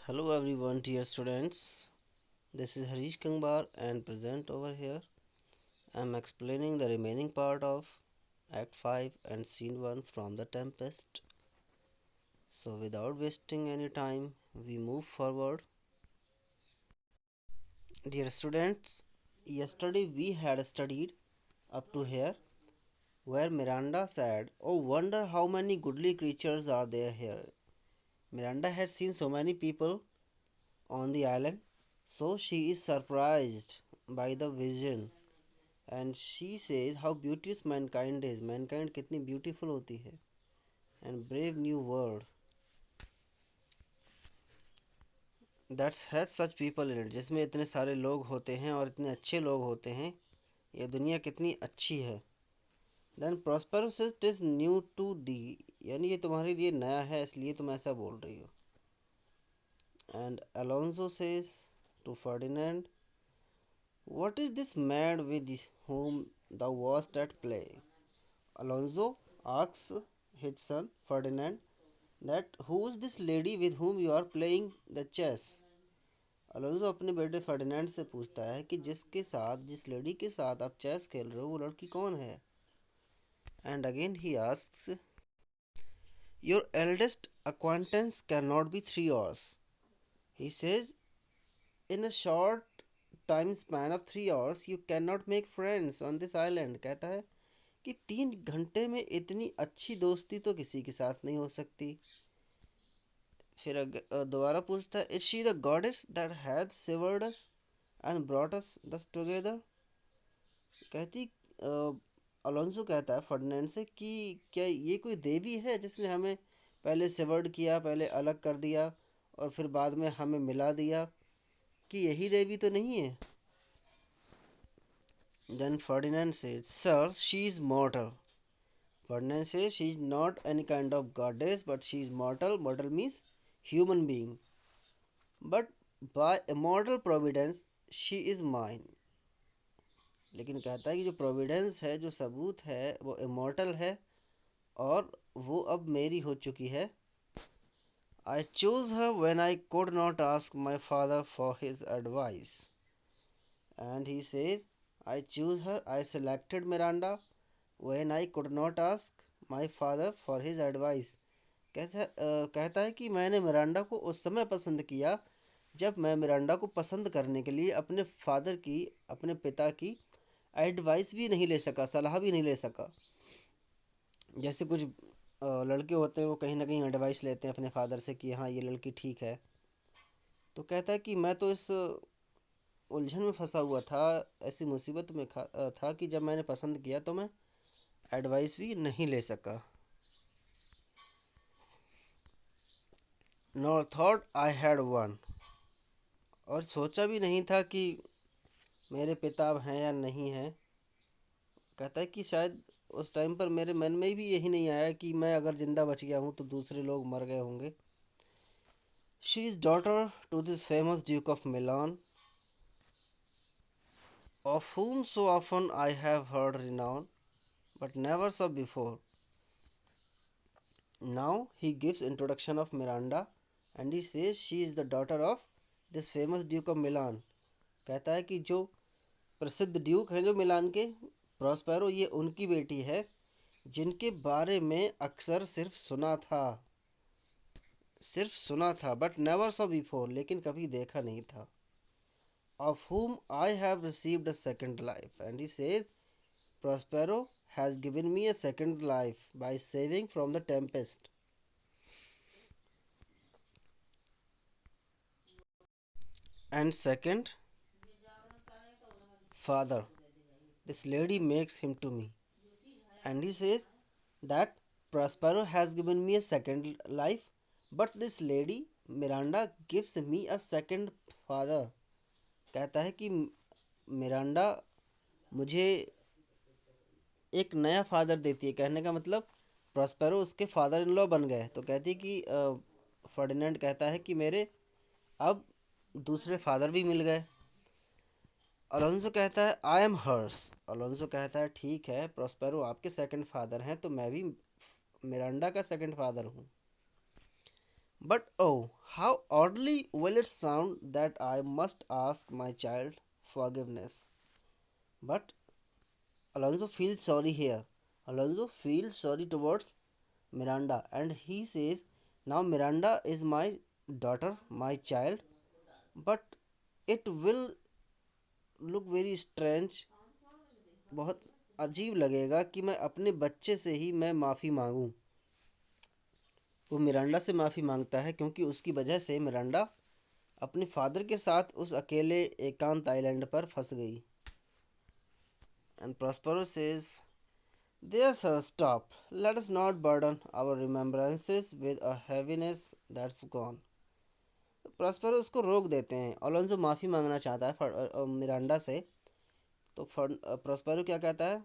Hello everyone, dear students. This is Harish Kangbar and present over here. I am explaining the remaining part of Act 5 and Scene 1 from The Tempest. So without wasting any time, we move forward. Dear students, yesterday we had studied up to here where Miranda said, "Oh, wonder how many goodly creatures are there here." Miranda has seen so many people on the island, so she is surprised by the vision and she says how beauteous mankind is, mankind कितनी beautiful होती है, and brave new world that has such people in it, जिसमें इतने सारे लोग होते हैं और इतने अच्छे लोग होते हैं, ये दुनिया कितनी अच्छी है. Then Prospero says it is new to thee, यानी ये तुम्हारे लिए नया है इसलिए तुम ऐसा बोल रही हो. And Alonso says to Ferdinand, what is this mad with whom thou wast at play? Alonso asks his son Ferdinand that who is this lady with whom you are playing the chess. Alonso अपने बेटे Ferdinand से पूछता है कि जिस lady के साथ आप चेस खेल रहे हो वो लड़की कौन है. And again he asks, your eldest acquaintance cannot be 3 hours. He says, in a short time span of 3 hours you cannot make friends on this island. कहता है कि 3 घंटे में इतनी अच्छी दोस्ती तो किसी के साथ नहीं हो सकती. फिर दोबारा पूछता है, is she the goddess that hath savoured us and brought अस दस टुगेदर. कहती अलोंसो कहता है फर्डिनेंड से कि क्या ये कोई देवी है जिसने हमें पहले सेवर्ड किया, पहले अलग कर दिया और फिर बाद में हमें मिला दिया, कि यही देवी तो नहीं है. Then Ferdinand says, sir she is mortal. Ferdinand says, she is not any kind of goddess but she is mortal. Mortal means human being. But by immortal providence she is mine. लेकिन कहता है कि जो Providence है, जो सबूत है, वो इमॉर्टल है और वो अब मेरी हो चुकी है. I choose her when I could not ask my father for his advice. And he says, I choose her, I selected Miranda when I could not ask my father for his advice. कहता है कि मैंने Miranda को उस समय पसंद किया जब मैं मिरांडा को पसंद करने के लिए अपने फादर की, अपने पिता की एडवाइस भी नहीं ले सका, सलाह भी नहीं ले सका. जैसे कुछ लड़के होते हैं वो कहीं ना कहीं एडवाइस लेते हैं अपने फादर से कि हाँ ये लड़की ठीक है. तो कहता है कि मैं तो इस उलझन में फंसा हुआ था, ऐसी मुसीबत में था कि जब मैंने पसंद किया तो मैं एडवाइस भी नहीं ले सका. Nor thought I had one. और सोचा भी नहीं था कि मेरे पिता हैं या नहीं हैं. कहता है कि शायद उस टाइम पर मेरे मन में भी यही नहीं आया कि मैं अगर ज़िंदा बच गया हूँ तो दूसरे लोग मर गए होंगे. She is daughter to this famous duke of Milan, of whom so often I have heard renown, but never saw before. Now he gives introduction of Miranda and he says she is the daughter of this famous Duke of Milan. कहता है कि जो प्रसिद्ध Duke हैं जो मिलान के, Prospero, ये उनकी बेटी है जिनके बारे में अक्सर सिर्फ सुना था बट नेवर सॉ बिफोर, लेकिन कभी देखा नहीं था. of whom I have received a second life. And he says, Prospero has given me a second life by saving from the tempest. And second, father, this lady makes him to me. And he says that Prospero has given me a second life, but this lady, Miranda, gives me a second father. कहता है कि Miranda मुझे एक नया father देती है. कहने का मतलब प्रॉस्पेरो उसके फादर इन लॉ बन गए. तो कहती है कि फर्डिनेंड कहता है कि मेरे अब दूसरे फादर भी मिल गए. अलोंसो कहता है आई एम हर्स. अलोंसो कहता है ठीक है, प्रॉस्पेरो आपके सेकंड फादर हैं तो मैं भी मिरांडा का सेकंड फादर हूँ. But oh, how oddly will it sound that I must ask my child forgiveness. But Alonso feels sorry here. Alonso feels sorry towards Miranda, and he says, now Miranda is my daughter, my child, but it will look very strange, बहुत अजीब लगेगा कि मैं अपने बच्चे से ही मैं माफ़ी मांगूं। वो मिरांडा से माफ़ी मांगता है क्योंकि उसकी वजह से मिरांडा अपने फादर के साथ उस अकेले एकांत आइलैंड पर फंस गई। And Prospero says, there sir stop, let us not burden our remembrances with a heaviness that's gone. Prospero उसको रोक देते हैं। अलोंसो माफ़ी मांगना चाहता है मिरांडा से, तो प्रॉस्पेरो क्या कहता है,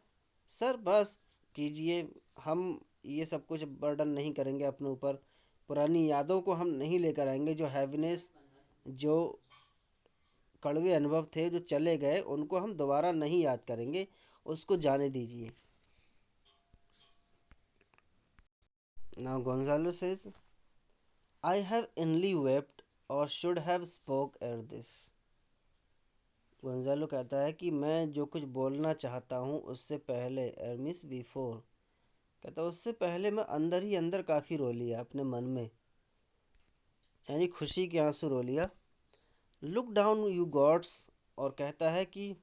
सर बस कीजिए, हम ये सब कुछ बर्डन नहीं करेंगे अपने ऊपर, पुरानी यादों को हम नहीं लेकर आएंगे, जो हैवीनेस, जो कड़वे अनुभव थे जो चले गए उनको हम दोबारा नहीं याद करेंगे, उसको जाने दीजिए। Now Gonzalo says, I have इनली wept और शुड हैव स्पोक एर दिस। गोंजालो कहता है कि मैं जो कुछ बोलना चाहता हूँ उससे पहले, एरमिस बिफोर, कहता है उससे पहले मैं अंदर ही अंदर काफ़ी रो लिया अपने मन में, यानी खुशी के आंसू रो लिया। लुक डाउन यू गॉड्स, और कहता है कि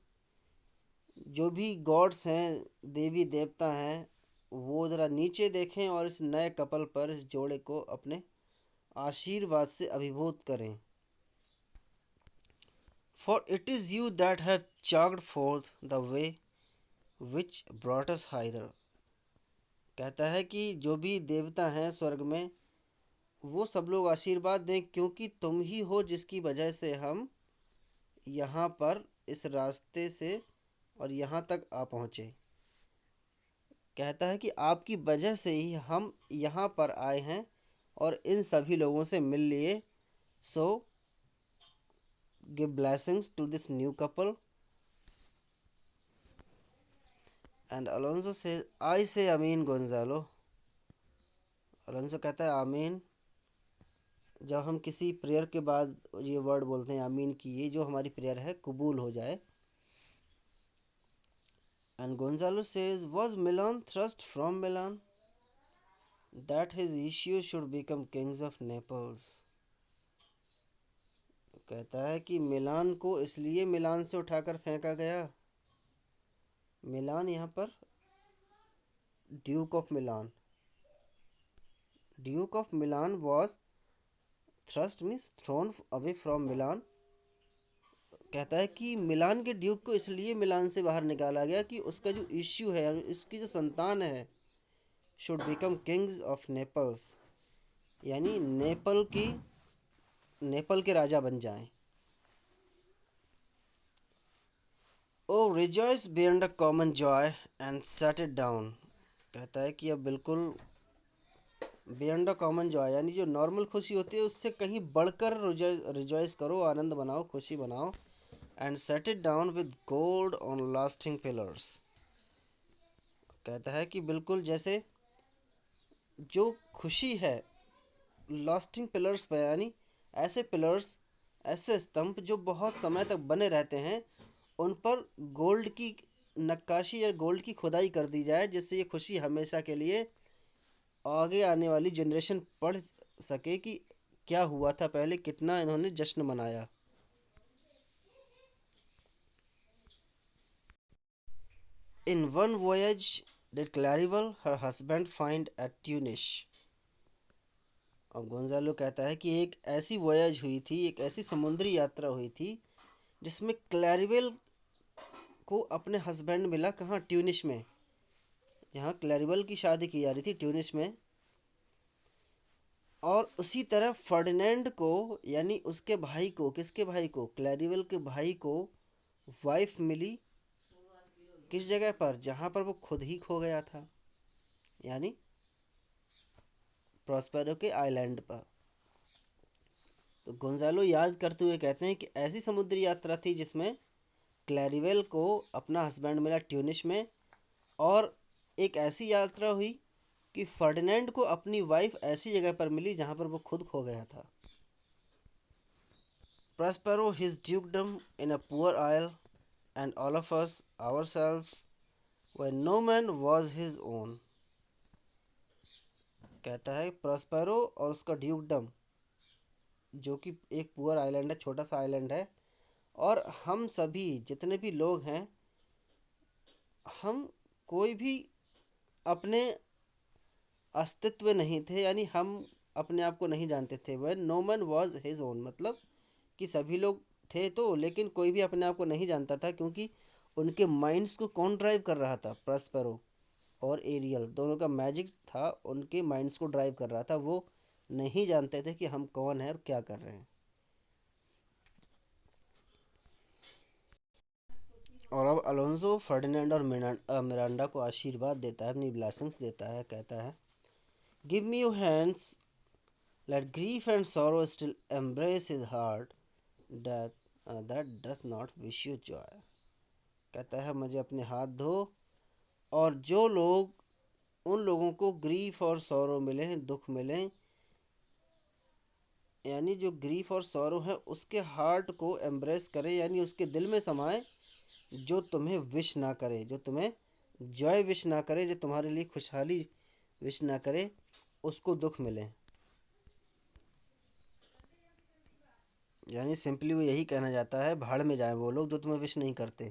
जो भी गॉड्स हैं, देवी देवता हैं, वो ज़रा नीचे देखें और इस नए कपल पर, इस जोड़े को अपने आशीर्वाद से अभिभूत करें। For it is you that have charred forth the way which brought us hither. कहता है कि जो भी देवता हैं स्वर्ग में, वो सब लोग आशीर्वाद दें, क्योंकि तुम ही हो जिसकी वजह से हम यहाँ पर इस रास्ते से और यहाँ तक आ पहुँचे। कहता है कि आपकी वजह से ही हम यहाँ पर आए हैं और इन सभी लोगों से मिल लिए। So give blessings to this new couple. And Alonso से, आई से आमीन गोंजालो। अलोंसो कहता है आमीन। जब हम किसी प्रेयर के बाद ये वर्ड बोलते हैं आमीन, की ये जो हमारी प्रेयर है कबूल हो जाए। And Gonzalo says, was Milan thrust from Milan that his issue should become kings of Naples। कहता है कि मिलान को इसलिए मिलान से उठाकर फेंका गया। मिलान यहाँ पर duke of Milan, duke of Milan was thrust means thrown away from Milan. कहता है कि मिलान के ड्यूक को इसलिए मिलान से बाहर निकाला गया कि उसका जो इश्यू है, यानी उसकी जो संतान है, should become kings of Naples, यानी नेपल के राजा बन जाएं। O rejoice beyond a common joy and set it down. कहता है कि अब बिल्कुल बियॉन्ड अ कॉमन जॉय, यानी जो नॉर्मल खुशी होती है उससे कहीं बढ़कर रिजॉइस करो, आनंद बनाओ, खुशी बनाओ। And set it down with gold on lasting pillars. कहता है कि बिल्कुल जैसे जो खुशी है लास्टिंग पिलर्स पर, यानी ऐसे पिलर्स, ऐसे स्तंभ जो बहुत समय तक बने रहते हैं, उन पर गोल्ड की नक्काशी या गोल्ड की खुदाई कर दी जाए, जिससे ये खुशी हमेशा के लिए आगे आने वाली जनरेशन पढ़ सके कि क्या हुआ था पहले, कितना इन्होंने जश्न मनाया। In one voyage did Claribel her husband find at Tunis. और गोंजालो कहता है कि एक ऐसी वॉयज हुई थी, एक ऐसी समुद्री यात्रा हुई थी जिसमें क्लैरिवल को अपने हस्बैंड मिला। कहाँ? ट्यूनिश में। यहाँ क्लैरिवल की शादी की जा रही थी ट्यूनिश में। और उसी तरह फर्डिनेंड को, यानी उसके भाई को, किसके भाई को? क्लैरिवल के भाई को वाइफ मिली किस जगह पर? जहाँ पर वो खुद ही खो गया था, यानी प्रॉस्पेरो के आइलैंड पर। तो गोंजालो याद करते हुए कहते हैं कि ऐसी समुद्री यात्रा थी जिसमें क्लैरिवल को अपना हस्बैंड मिला ट्यूनिश में, और एक ऐसी यात्रा हुई कि फर्डिनेंड को अपनी वाइफ ऐसी जगह पर मिली जहाँ पर वो खुद खो गया था। Prospero his dukedom in a poor isle, and all of us ourselves when no man was his own। कहता है प्रॉस्पेरो और उसका ड्यूकडम, जो कि एक पुअर आइलैंड है, छोटा सा आइलैंड है, और हम सभी जितने भी लोग हैं, हम कोई भी अपने अस्तित्व नहीं थे, यानी हम अपने आप को नहीं जानते थे। when no man was his own मतलब कि सभी लोग थे तो, लेकिन कोई भी अपने आप को नहीं जानता था, क्योंकि उनके माइंड्स को कौन ड्राइव कर रहा था? प्रॉस्पेरो और एरियल दोनों का मैजिक था, उनके माइंड्स को ड्राइव कर रहा था। वो नहीं जानते थे कि हम कौन हैं और क्या कर रहे हैं। और अब अलोंसो फर्डिनेंड और मिरांडा को आशीर्वाद देता है, अपनी ब्लेसिंग्स देता है। कहता है give me your hands, let grief and sorrow still embrace his heart that does not wish you joy। कहता है मुझे अपने हाथ दो, और जो लोग, उन लोगों को ग्रीफ और सौरो मिले हैं, दुख मिले, यानी जो ग्रीफ और सौरो है उसके हार्ट को एम्ब्रेस करे, यानी उसके दिल में समाए, जो तुम्हें विश ना करे, जो तुम्हें जॉय विश ना करे, जो तुम्हारे लिए खुशहाली विश ना करे, उसको दुख मिले। यानी सिंपली वो यही कहना चाहता है, भाड़ में जाएं वो लोग जो तुम्हें विश नहीं करते।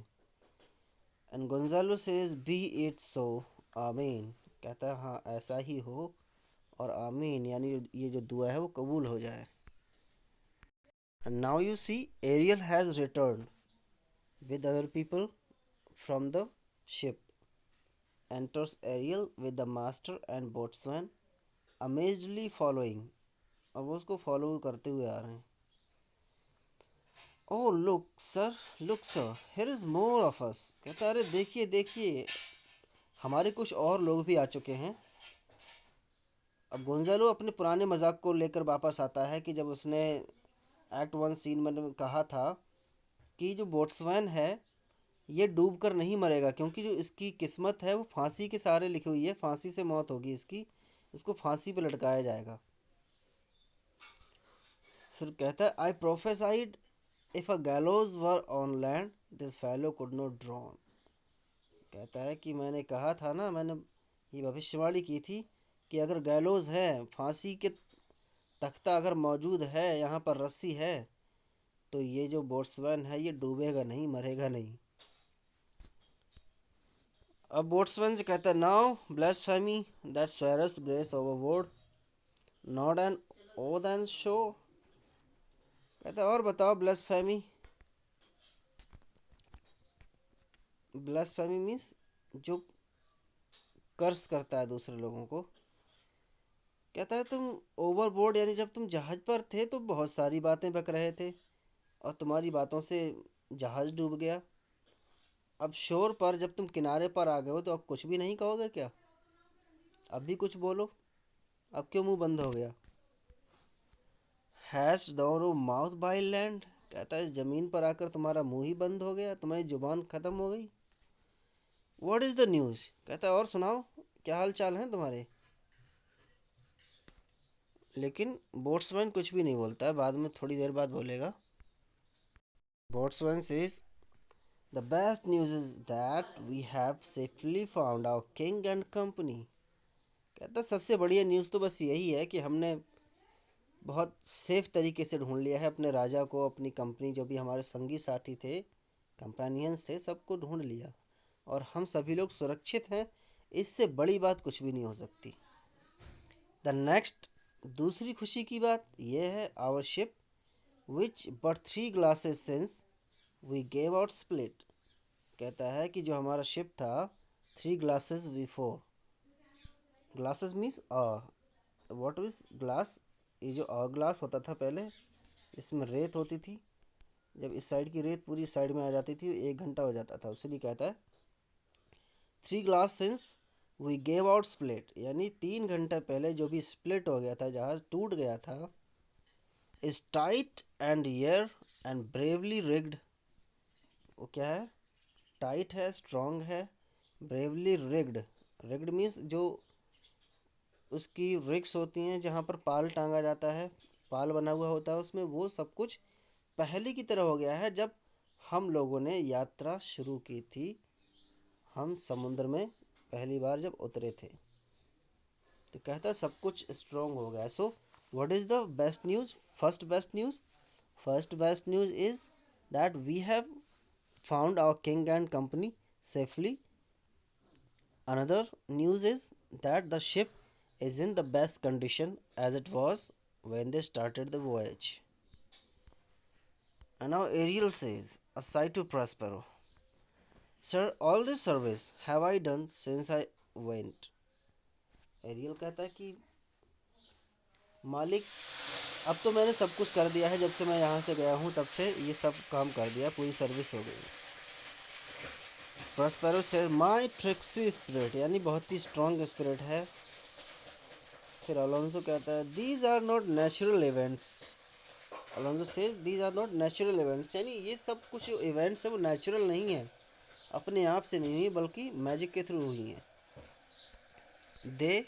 And Gonzalo says B it so, आमीन। कहता है हाँ ऐसा ही हो, और आमीन यानी ये जो दुआ है वो कबूल हो जाए। And now you see Ariel has return with other people from the ship। Enters Ariel with the master and boatswain amazedly following। अब वो उसको फॉलो करते हुए आ रहे हैं। Oh look sir here is more of us. कहता है अरे देखिए देखिए, हमारे कुछ और लोग भी आ चुके हैं। अब गोंजालो अपने पुराने मजाक को लेकर वापस आता है कि जब उसने एक्ट 1 सीन में कहा था कि जो बोट्सवैन है ये डूब कर नहीं मरेगा, क्योंकि जो इसकी किस्मत है वो फांसी के सहारे लिखी हुई है, फांसी से मौत होगी इसकी, इसको फांसी पे लटकाया जाएगा। फिर कहता है I prophesied if a gallows were on land this fellow could not drown. कहता है कि मैंने कहा था ना, मैंने ये भविष्यवाणी की थी कि अगर गैलोज है, फांसी के तख्ता अगर मौजूद है, यहाँ पर रस्सी है, तो ये जो बोट्सवैन है ये डूबेगा नहीं, मरेगा नहीं। अब बोट्सवैन कहता है now blasphemy that swearest grace overboard not an oath and shore. कहता है और बताओ ब्लेस्फेमी, ब्लेस्फेमी मीन्स जो कर्स करता है दूसरे लोगों को। कहता है तुम ओवरबोर्ड, यानी जब तुम जहाज पर थे तो बहुत सारी बातें बक रहे थे और तुम्हारी बातों से जहाज डूब गया। अब शोर पर जब तुम किनारे पर आ गए हो तो अब कुछ भी नहीं कहोगे क्या? अब भी कुछ बोलो, अब क्यों मुंह बंद हो गया? Has no mouth by land. कहता है ज़मीन पर आकर तुम्हारा मुंह ही बंद हो गया, तुम्हारी जुबान ख़त्म हो गई। What is the news. कहता है और सुनाओ, क्या हाल चाल हैं तुम्हारे? लेकिन बोट्समैन कुछ भी नहीं बोलता है, बाद में थोड़ी देर बाद बोलेगा। Boatswain says the best news is that we have safely found our king and company. कहता सबसे बढ़िया न्यूज़ तो बस यही है कि हमने बहुत सेफ तरीके से ढूंढ लिया है अपने राजा को, अपनी कंपनी, जो भी हमारे संगी साथी थे, कंपेनियंस थे, सबको ढूंढ लिया और हम सभी लोग सुरक्षित हैं। इससे बड़ी बात कुछ भी नहीं हो सकती। द नेक्स्ट, दूसरी खुशी की बात यह है our ship which but 3 glasses since we gave out split. कहता है कि जो हमारा शिप था 3 glasses before, glasses means what is glass, ये जो ग्लास होता था पहले, इसमें रेत होती थी, जब इस साइड की रेत पूरी साइड में आ जाती थी 1 घंटा हो जाता था, उसलिए कहता है 3 glass since we gave out split, यानी 3 घंटे पहले जो भी स्प्लिट हो गया था, जहाज टूट गया था, is tight and year and bravely rigged. वो क्या है? टाइट है, स्ट्रॉन्ग है, ब्रेवली रिग्ड। रिग्ड मीन्स जो उसकी रिक्स होती हैं जहाँ पर पाल टांगा जाता है, पाल बना हुआ होता है उसमें, वो सब कुछ पहले की तरह हो गया है जब हम लोगों ने यात्रा शुरू की थी, हम समुद्र में पहली बार जब उतरे थे। तो कहता है सब कुछ स्ट्रॉन्ग हो गया। So what is the best news? First best news is that we have found our king and company safely. Another news is that the ship is in the best condition as it was when they started the voyage. And now Ariel says, aside to Prospero, Sir, all this service have I done since I went. Ariel कहता है कि मालिक, अब तो मैंने सब कुछ कर दिया है, जब से मैं यहाँ से गया हूँ तब से ये सब काम कर दिया, पूरी सर्विस हो गई। प्रॉस्पेरो से माई ट्रिक्सी स्पिरिट, यानी बहुत ही स्ट्रॉन्ग स्पिरिट है। फिर अलोंसो कहता है these are not natural events. Alonso says these are not natural events, यानी ये सब कुछ इवेंट्स है वो नेचुरल नहीं है, अपने आप से नहीं हुई बल्कि मैजिक के थ्रू हुई हैं। They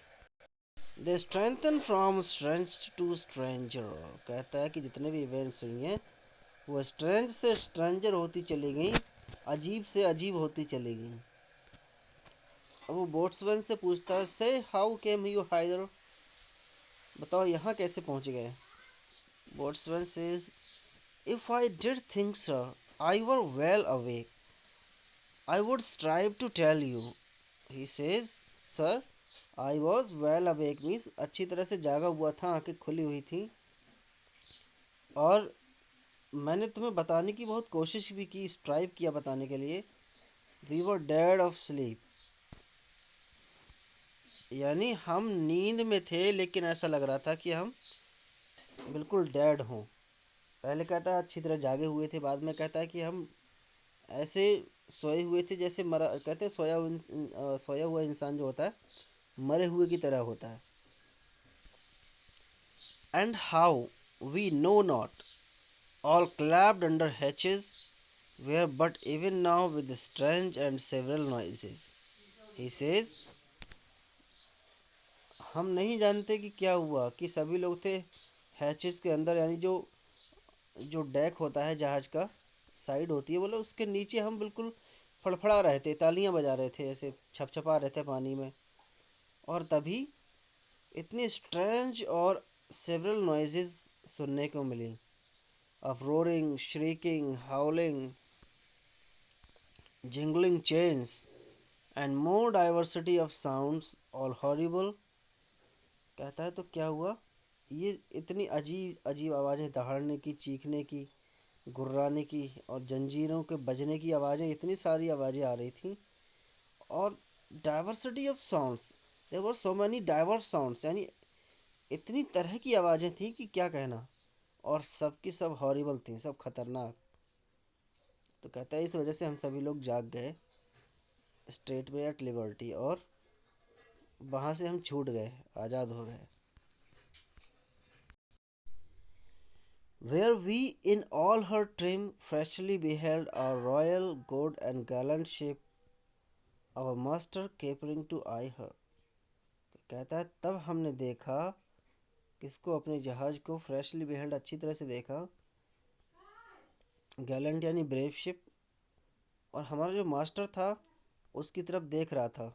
they strengthen from strength to stranger, कहता है कि जितने भी इवेंट्स हुई हैं वो स्ट्रेंज से स्ट्रेंजर होती चली गई, अजीब से अजीब होती चली गई। अब वो बोट्समैन से पूछता है से हाउ केम यू हाइदर, बताओ यहाँ कैसे पहुँच गए। Boatswain says if I did think sir I were well awake I would strive to tell you. He says sir I was well awake means अच्छी तरह से जागा हुआ था, आंखें खुली हुई थी, और मैंने तुम्हें बताने की बहुत कोशिश भी की, स्ट्राइव किया बताने के लिए। We were dead of sleep, यानी हम नींद में थे लेकिन ऐसा लग रहा था कि हम बिल्कुल डेड हों। पहले कहता है अच्छी तरह जागे हुए थे, बाद में कहता है कि हम ऐसे सोए हुए थे जैसे मरा, कहते हैं सोया हुआ इंसान जो होता है मरे हुए की तरह होता है। And how we know not all clapped under hatches were but even now with strange and several noises. He says, हम नहीं जानते कि क्या हुआ कि सभी लोग थे हैचेस के अंदर, यानी जो जो डेक होता है जहाज का, साइड होती है, बोले उसके नीचे हम बिल्कुल फड़फड़ा रहे थे, तालियां बजा रहे थे, ऐसे छपछपा रहे थे पानी में, और तभी इतनी स्ट्रेंज और सेवरल नॉइजेस सुनने को मिली, of roaring, shrieking, howling, jingling chains, and more diversity of sounds, all horrible. कहता है तो क्या हुआ, ये इतनी अजीब अजीब आवाज़ें, दहाड़ने की, चीखने की, गुर्राने की और जंजीरों के बजने की आवाज़ें, इतनी सारी आवाज़ें आ रही थी, और diversity of sounds, there were so many diverse sounds, यानी इतनी तरह की आवाज़ें थी कि क्या कहना, और सब की सब हॉरिबल थी, सब खतरनाक। तो कहता है इस वजह से हम सभी लोग जाग गए स्ट्रेट वे एट लिबर्टी, और वहाँ से हम छूट गए, आज़ाद हो गए। Where we in all her trim freshly beheld our royal good and gallant ship, our master capering to eye her। तो कहता है तब हमने देखा, किसको, अपने जहाज को, फ्रेशली beheld अच्छी तरह से देखा, गैलेंट यानी ब्रेव शिप, और हमारा जो मास्टर था उसकी तरफ देख रहा था।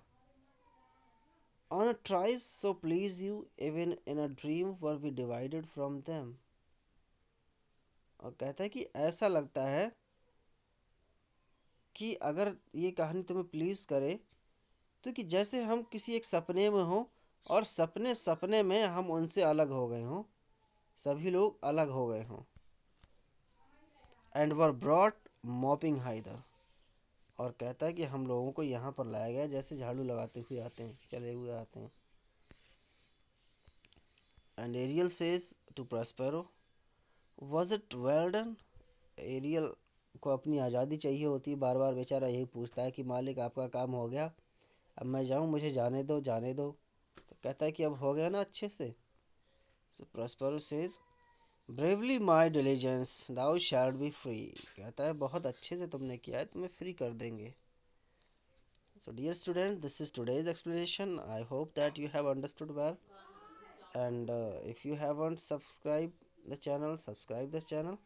On a tries so please you, even in a dream were we divided from them। और कहता है कि ऐसा लगता है कि अगर ये कहानी तुम्हें प्लीज़ करे तो कि जैसे हम किसी एक सपने में हों, और सपने सपने में हम उनसे अलग हो गए हों, सभी लोग अलग हो गए हों। And were brought mopping Haider, और कहता है कि हम लोगों को यहाँ पर लाया गया जैसे झाड़ू लगाते हुए आते हैं, चले हुए आते हैं। And Ariel says to Prospero was it well done. Ariel को अपनी आज़ादी चाहिए होती है, बार बार बेचारा यही पूछता है कि मालिक आपका काम हो गया, अब मैं जाऊँ, मुझे जाने दो जाने दो। तो कहता है कि अब हो गया ना अच्छे से। So Prospero says bravely my diligence thou shalt be free, कहता है बहुत अच्छे से तुमने किया है, तुम्हें फ्री कर देंगे। So dear student, this is today's explanation. I hope that you have understood well. And if you haven't subscribed the channel, subscribe this channel,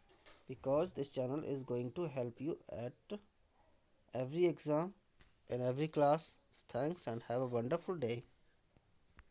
because this channel is going to help you at every exam, in every class. Thanks and have a wonderful day.